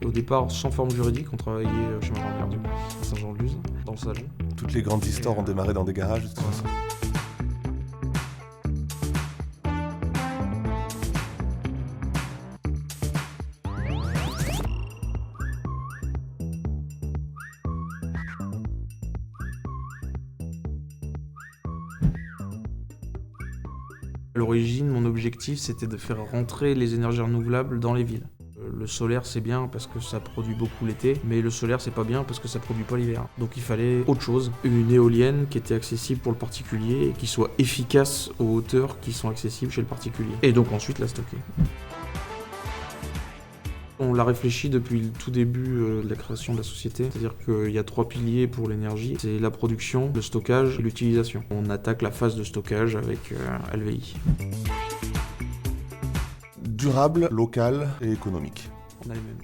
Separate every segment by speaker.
Speaker 1: Et au départ, sans forme juridique, on travaillait chez ma grand-mère, du coup, à Saint-Jean-de-Luz, dans le salon.
Speaker 2: Toutes les grandes histoires ont démarré dans des garages, de toute façon.
Speaker 1: À l'origine, mon objectif, c'était de faire rentrer les énergies renouvelables dans les villes. Le solaire, c'est bien parce que ça produit beaucoup l'été, mais le solaire, c'est pas bien parce que ça produit pas l'hiver. Donc il fallait autre chose, une éolienne qui était accessible pour le particulier et qui soit efficace aux hauteurs qui sont accessibles chez le particulier. Et donc ensuite la stocker. On l'a réfléchi depuis le tout début de la création de la société, c'est-à-dire qu'il y a 3 piliers pour l'énergie, c'est la production, le stockage et l'utilisation. On attaque la phase de stockage avec LVI.
Speaker 2: Durable, local et économique.
Speaker 1: On a les mêmes.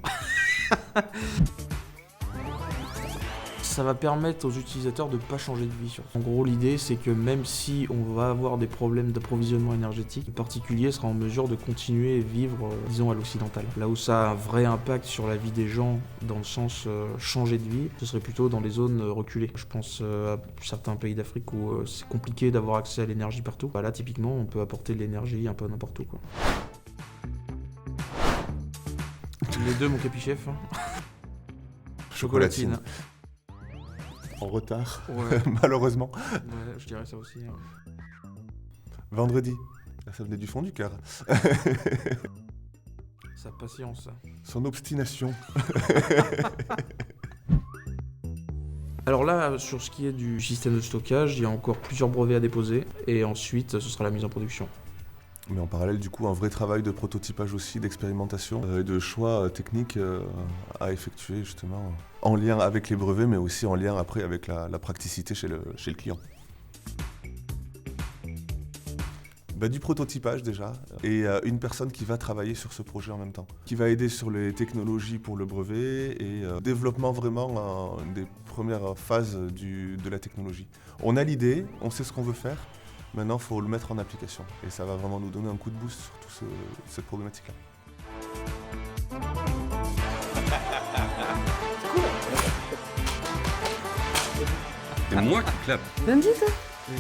Speaker 1: Ça va permettre aux utilisateurs de ne pas changer de vie. En gros, l'idée, c'est que même si on va avoir des problèmes d'approvisionnement énergétique, le particulier sera en mesure de continuer à vivre, disons, à l'occidental. Là où ça a un vrai impact sur la vie des gens, dans le sens changer de vie, ce serait plutôt dans les zones reculées. Je pense à certains pays d'Afrique où c'est compliqué d'avoir accès à l'énergie partout. Bah là, typiquement, on peut apporter de l'énergie un peu n'importe où, quoi. Les deux, mon capichef. Chocolatine.
Speaker 2: En retard,
Speaker 1: Ouais.
Speaker 2: malheureusement.
Speaker 1: Ouais, je dirais ça aussi.
Speaker 2: Vendredi. Ça venait du fond du cœur.
Speaker 1: Sa patience.
Speaker 2: Son obstination.
Speaker 1: Alors là, sur ce qui est du système de stockage, il y a encore plusieurs brevets à déposer. Et ensuite, ce sera la mise en production.
Speaker 2: Mais en parallèle, du coup, un vrai travail de prototypage aussi, d'expérimentation et de choix techniques à effectuer justement en lien avec les brevets, mais aussi en lien après avec la praticité chez le client. Du prototypage déjà, et une personne qui va travailler sur ce projet en même temps, qui va aider sur les technologies pour le brevet et développement vraiment des premières phases de la technologie. On a l'idée, on sait ce qu'on veut faire. Maintenant, il faut le mettre en application. Et ça va vraiment nous donner un coup de boost sur toute cette problématique-là.
Speaker 3: C'est moi qui clappe.
Speaker 4: Lundi, ça
Speaker 2: Oui.